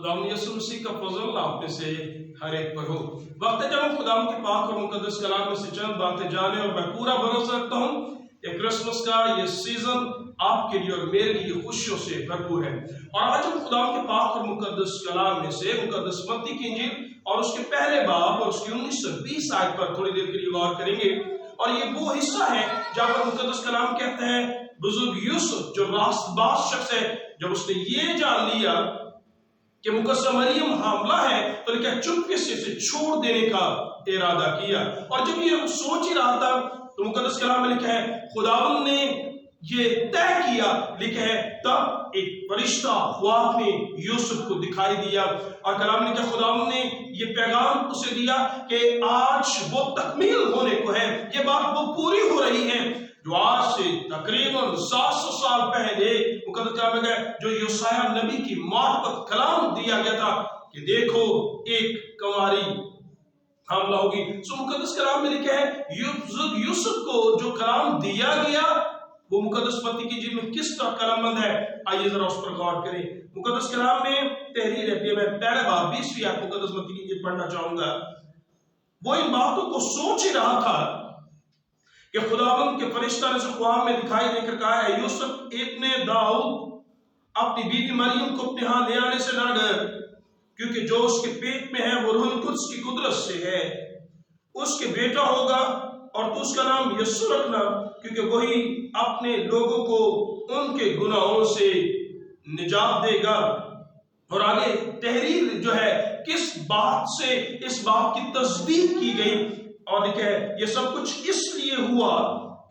खुदावंद यीशु मसीह का फजल आप में से हर एक पर हो। वक्त है जब हम खुदावंद के पाक और मुकद्दस कलाम में से चंद बातें जाने, और मैं पूरा भरोसा रखता हूँ कि क्रिसमस का ये सीजन आपके लिए और मेरे लिए खुशियों से भरपूर है। और आज हम खुदावंद के पाक और मुकद्दस कलाम में से मुकद्दस मत्ती की इंजील और उसके पहले बाब और उसकी 19 से 20 आयत पर थोड़ी देर के लिए गौर करेंगे। और ये वो हिस्सा है जहाँ पर मुकद्दस कलाम कहते हैं बुजुर्ग यूसुफ जो रास्तबाज शख्स है, जब उसने ये जान लिया कि मुकद्दस मरियम हामला है तो लिखा चुपके से इसे छोड़ देने का इरादा किया। और जब ये सोच ही रहा था तो मुकद्दस कलाम में लिखा है खुदावंद ने ये तय किया, लिखा है तब एक फरिश्ता ख्वाब में यूसुफ को दिखाई दिया और कलाम ने कहा खुदावंद ने ये पैगाम उसे दिया कि आज वो तकमील होने को है, ये बात वो पूरी हो रही है जो आज से तकरीबन 700 साल पहले मुकद्दस कलाम में जो योसाया नबी की मार्फत कलाम दिया गया था कि देखो एक कुंवारी हामला होगी। सो मुकद्दस कलाम में लिखा है यूसुफ को जो कलाम दिया गया वो मुकद्दस मत्ती की इंजील में किस तरह कलमबंद है, आइए जरा उस पर गौर करें। मुकद्दस कलाम में तहरीर है, मैं पहले बाब 20वीं आयत मुकद्दस मत्ती की इंजील पढ़ना चाहूंगा। वो इन बातों को सोच ही रहा था कि खुदावंद के फरिश्ता ने उसे ख्वाब में दिखाई देकर कहा है यूसुफ इब्ने दाऊद अपनी बीवी मरियम को अपने यहाँ ले आने से ना डर, क्योंकि जो उसके पेट में है वो रूह कुद्स की कुदरत से है। उसके बेटा होगा और तू उसका नाम यीशु रखना, क्योंकि वही अपने लोगों को उनके गुनाहों से निजात देगा। और आगे तहरीर जो है किस बात से इस बात की तस्दीक की गई और लिखा है ये सब कुछ इसलिए हुआ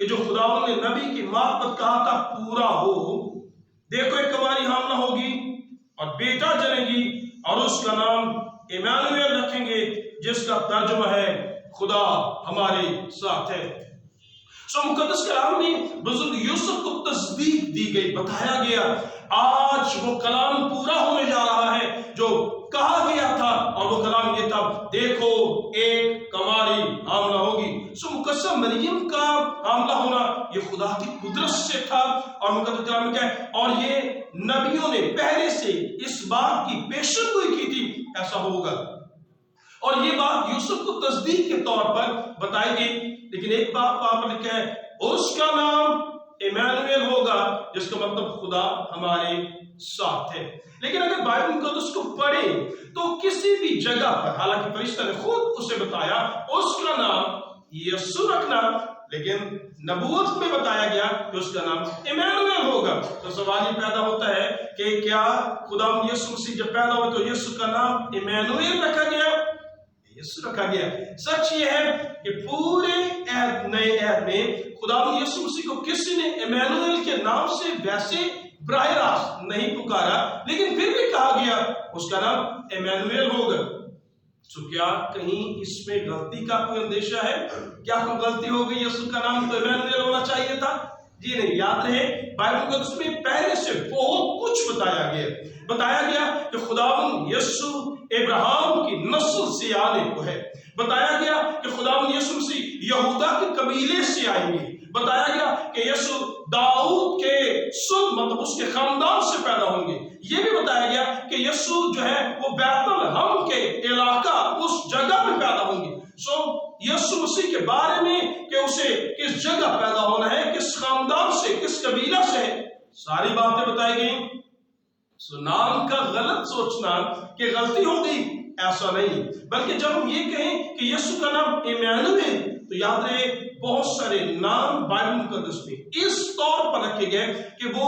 कि जो खुदावंद ने नबी की मार्फत कहा था पूरा हो। देखो एक कुंवारी हामला होगी और बेटा जनेगी और उसका नाम इमानुएल रखेंगे, जिसका तर्जुमा है खुदा हमारे साथ है। सो मुकद्दस कलाम में बुजुर्ग यूसुफ को तस्दीक दी गई, बताया गया आज वो कलाम पूरा होने जा रहा है जो कहा गया था। और वो कलाम ये था देखो एक कुंवारी हामला होगी। सो मुकद्दस मरियम का हामला होना ये खुदा की कुदरत से था। और मुकद्दस कलाम में क्या है, और ये नबियों ने पहले से इस बात की पेशेनगोई की थी ऐसा होगा। और ये बात यूसुफ को तस्दीक के तौर पर बताई गई। लेकिन एक बात वहां पर लिखा है उसका नाम इमानुएल होगा, जिसका मतलब खुदा हमारे साथ है। लेकिन अगर बाइबल मुकद्दस को पढ़े तो किसी भी जगह पर, हालांकि फरिश्ता ने खुद उसे बताया उसका नाम यीशु रखना, लेकिन नबूवत में बताया गया कि उसका नाम इमानुएल होगा। तो सवाल ये पैदा होता है कि क्या खुदा यीशु मसीह जब पैदा हुए तो यीशु का नाम इमानुएल रखा गया, यीशु रखा गया? सच ये है कि पूरे नए ऐद में खुदा यीशु मसीह को किसी ने इमानुएल के नाम से वैसे बराह रास्त नहीं पुकारा, लेकिन फिर भी कहा गया उसका नाम इमानुएल होगा। तो क्या कहीं इसमें गलती का कोई अंदेशा है? क्या कोई गलती हो गई? यीशु का नाम तो इमानुएल होना चाहिए था। जी नहीं, याद रहे बाइबल को उसमें पहले से बहुत कुछ बताया गया कि खुदावंद यीशु इब्राहिम की नस्ल से आने को है। बताया गया कि खुदावंद यीशु मसीह यहूदा के कबीले से आएंगे। बताया गया कि यीशु दाऊद के सुन मतलब उसके खानदान से पैदा होंगे। ये भी बताया गया कि यीशु जो है वो बैतलहम के इलाका उस जगह पे पैदा होंगे। सो यीशु मसीह के बारे में कि उसे किस जगह पैदा होना है, किस खानदान से, किस कबीला से, सारी बातें बताई गई। सो नाम का गलत सोचना कि गलती हो गई ऐसा नहीं, बल्कि जब हम ये कहें कि यीशु का नाम इमानुएल तो याद रहे बहुत सारे नाम बाइबल मुकद्दस में इस तौर पर रखे गए कि वो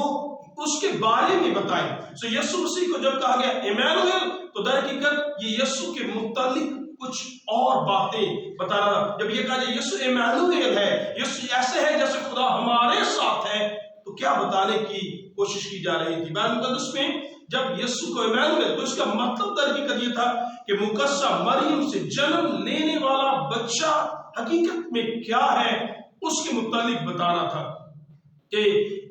उसके बारे में बताएं। सो यीशु मसीह को जब कहा गया इमानुएल तो दर हकीकत ये यीशु के मुतालिक कुछ और बातें बता रहा था। जब ये कहा जाए यीशु इमानुएल है, यीशु ऐसे है जैसे खुदा हमारे साथ है, तो क्या बताने की कोशिश की जा रही थी बाइबल मुकद्दस में? जब यीशु को इमानुएल तो इसका मतलब दर हकीकत ये था कि मुकद्दसा मरियम से जन्म लेने वाला बच्चा हकीकत में क्या है उसके मुतालिक बताना था कि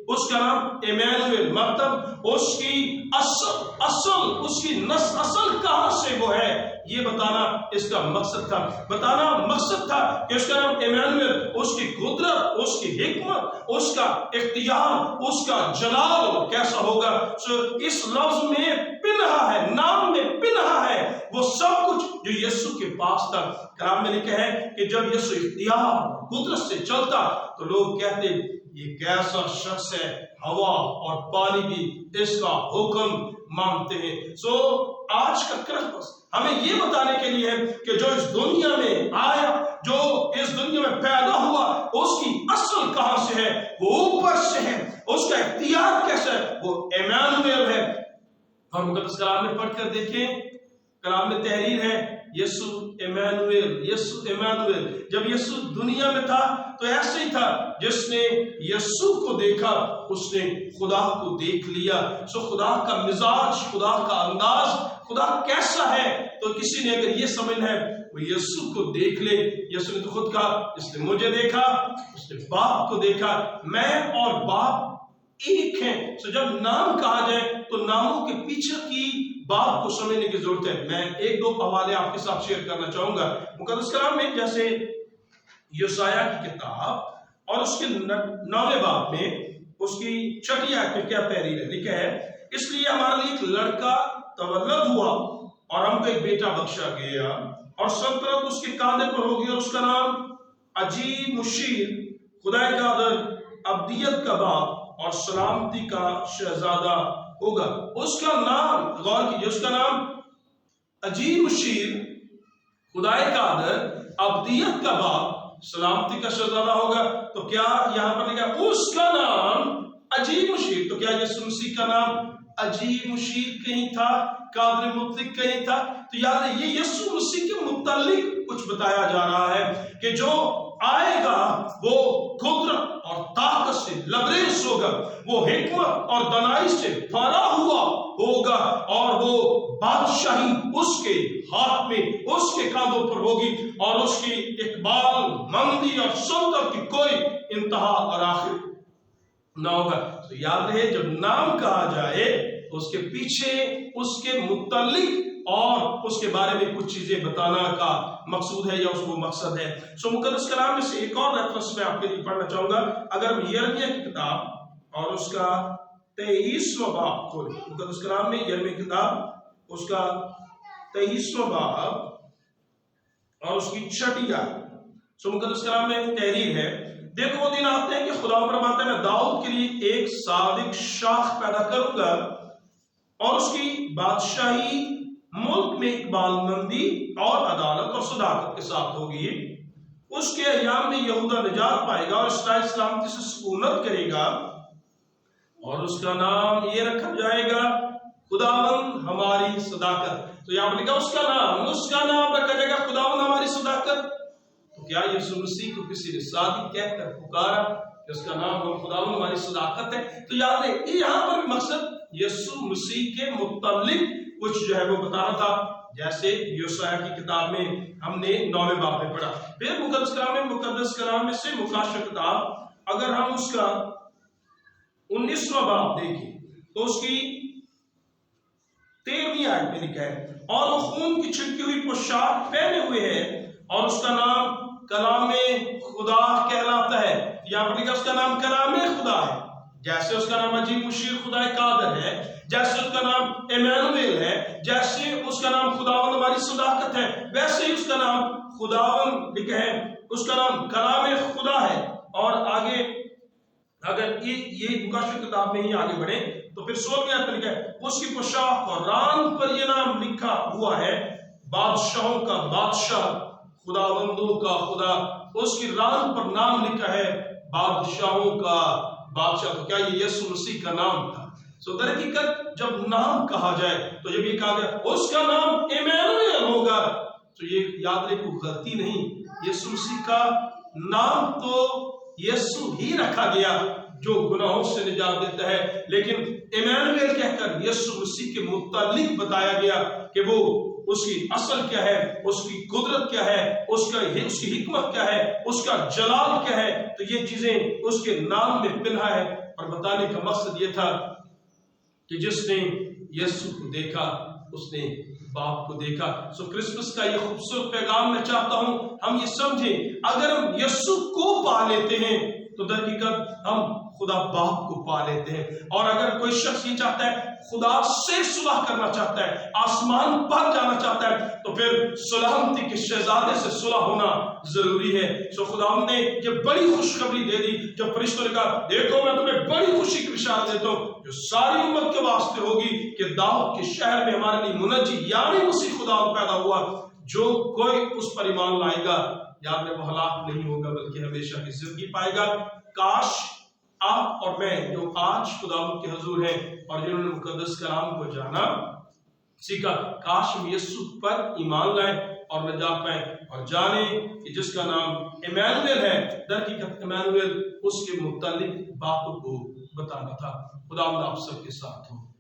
उसका नाम इमानुएल मतलब उसकी उसकी असल कहां से वो है ये बताना इसका मकसद था। बताना मकसद था कि उसका नाम इमानुएल उसकी कुदरत, उसकी हिकमत, उसका इख्तियार, उसका जलाल कैसा होगा। सो इस लफ्ज में पिन्हा है, नाम में पास था। कलाम में लिखा है कि जब यीशु इख्तियार कुदरत से चलता तो लोग कहते ये कैसा शख्स है, हवा और पानी भी इसका हुक्म मानते हैं। सो आज का क्रिसमस हमें ये बताने के लिए है कि जो इस दुनिया में आया, जो इस दुनिया में पैदा हुआ, उसकी असल कहां से है? वो ऊपर से है। उसका इख्तियार कैसा है? वो इम्मानुएल है। और मुकद्दस कलाम में पढ़कर देखें, कलाम में तहरीर है यीशु इम्मानुएल, यीशु इम्मानुएल। जब यीशु दुनिया में था तो ऐसे ही था, जिसने यीशु को देखा उसने खुदा को देख लिया। सो खुदा का मिजाज, खुदा का अंदाज, खुदा कैसा है, तो किसी ने अगर ये समझना है वो यीशु को देख ले। यीशु ने तो खुद कहा इसने मुझे देखा, उसने बाप को देखा, मैं और बाप एक हैं। सो जब नाम कहा जाए तो नामों के पीछे की बात को समझने की जरूरत है। मैं एक दो हवाले आपके साथ शेयर करना चाहूंगा मुकद्दस कलाम में, जैसे यशायाह की किताब और उसके 9वें बाब में उसकी 6वीं आयत में क्या तहरीर है? लिखा है इसलिए हमारे लिए एक लड़का तवल्लद हुआ और हमको एक बेटा बख्शा गया और सल्तनत उसके कांधे पर होगी और उसका नाम अजीब मुशीर, खुदाई का आदर, अब्दियत का बाप और सलामती का शहजादा होगा। उसका नाम, गौर कीजिए, उसका नाम अजीब मुशीर, खुदाई का आदर, अब्दियत का बाप, सलामती का शहजादा होगा। तो क्या यहां पर लिखा उसका नाम अजीब मुशीर? तो क्या यीशु मसीह का नाम अजीब मुशीर कहीं था, कादर मुतलिक कहीं था? तो याद है ये यीशु मसीह के मुतालिक कुछ बताया जा रहा है कि जो आएगा वो कुदरत और ताकत से लबरेज होगा, वो हिकमत और दनाई से भरा हुआ होगा और वो बादशाही उसके हाथ में, उसके कांधों पर होगी और उसकी इकबाल, मंदी और सुंदर की कोई इंतहा और आखिर ना होगा। तो याद रहे जब नाम कहा जाए तो उसके पीछे उसके मुतालिक और उसके बारे में कुछ चीजें बताना का मकसूद है या उसको मकसद है। सो मुकद्दस कलाम में से एक और रेफरेंस मैं आपके लिए पढ़ना चाहूंगा। अगर हम यिर्मयाह की किताब और उसका 23वां बाब खोलें, मुकद्दस कलाम में यिर्मयाह की किताब उसका 23वां बाब और उसकी 6वीं आयत। सो मुकद्दस कलाम में तहरीर है, देखो वो दिन आते हैं कि खुदा फरमाता है मैं दाऊद के लिए एक सादिक शाख पैदा करूंगा और उसकी बादशाही मुल्क में इकबालमंदी और अदालत और सदाकत के साथ होगी। उसके अय्याम में यहूदा निजात पाएगा और इसराइल सलामती से सुकूनत करेगा और उसका नाम ये रखा जाएगा खुदावंद हमारी सदाकत। तो यहां पर लिखा उसका नाम रखा जाएगा खुदावंद हमारी सदाकत। तो क्या यीशु मसीह को किसी ने सादिक कहकर पुकारा कि उसका नाम खुदावंद हमारी सदाकत है? तो याद है यहाँ पर मकसद यीशु मसीह के मुतालिक कुछ जो है वो बताना था, जैसे यशायाह की किताब में हमने 9वें बाब में पढ़ा। फिर मुकद्दस कलाम में से मुकाशा किताब अगर हम उसका 19वां बाब देखें तो उसकी 13वीं आयत में लिखा है और वो खून की छिड़की हुई पोशाक पहने हुए है और उसका नाम कलामे खुदा कहलाता है। यहाँ पर लिखा उसका नाम कलामे खुदा है। जैसे उसका नाम अजीब मुशीर खुदा कादर है, जैसे उसका नाम इम्मानुएल है, जैसे उसका नाम खुदावंद हमारी सदाकत है, वैसे ही उसका नाम खुदावंद लिखा है, उसका नाम कलामे खुदा है। और आगे अगर ये मुकाशा किताब में ही आगे बढ़े तो फिर 16वीं आयत में लिखा है उसकी पोशाक और रान पर यह नाम लिखा हुआ है बादशाहों का बादशाह, खुदावंदों का खुदा। उसकी रान पर नाम लिखा है बादशाहों का बादशाह। तो क्या ये यीशु मसीह का नाम था? सो दर हकीकत जब नाम कहा जाए तो जब ये कहा गया उसका नाम इम्मानुएल होगा तो ये याद रखो गलती नहीं, यीशु मसीह का नाम तो यीशु ही रखा गया जो गुनाहों से निजात देता है, लेकिन इम्मानुएल कहकर यीशु मसीह के मुतालिक बताया गया कि वो उसकी असल क्या है, उसकी कुदरत क्या है, उसकी हिकमत क्या है, उसका जलाल क्या है। तो ये चीजें उसके नाम में पिन्हा है और बताने का मकसद ये था कि जिसने यीशु को देखा उसने बाप को देखा। सो क्रिसमस का ये खूबसूरत पैगाम मैं चाहता हूं हम ये समझें, अगर हम यीशु को पा लेते हैं تو در حقیقت ہم خدا باپ کو پا لیتے ہیں۔ اور اگر کوئی شخص یہ چاہتا ہے، خدا سے صلح کرنا چاہتا ہے، آسمان پر جانا چاہتا ہے، تو پھر سلامتی کے شہزادے سے صلح ہونا ضروری ہے۔ سو خدا نے یہ بڑی خوشخبری دے دی جب فرشتوں نے کہا دیکھو میں تمہیں بڑی خوشی کی بشارت دیتا ہوں جو ساری امت کے واسطے ہوگی کہ داؤد کے شہر میں ہمارے لیے منجی یعنی مسیح خدا پیدا ہوا، جو کوئی اس پر ایمان لائے گا یاد میں وہ ہلاک نہیں ہوگا بلکہ ہمیشہ کی زندگی پائے گا۔ کاش آپ اور میں جو آج خدا کے حضور ہیں اور جنہوں نے مقدس کلام کو جانا سیکھا، کاش ہم یسوع پر ایمان لائیں اور نجات پائیں اور جانیں کہ جس کا نام ایمانویل ہے، در حقیقت ایمانویل اس کے متعلق باتوں کو بتانا تھا۔ خدا آپ سب کے ساتھ ہو۔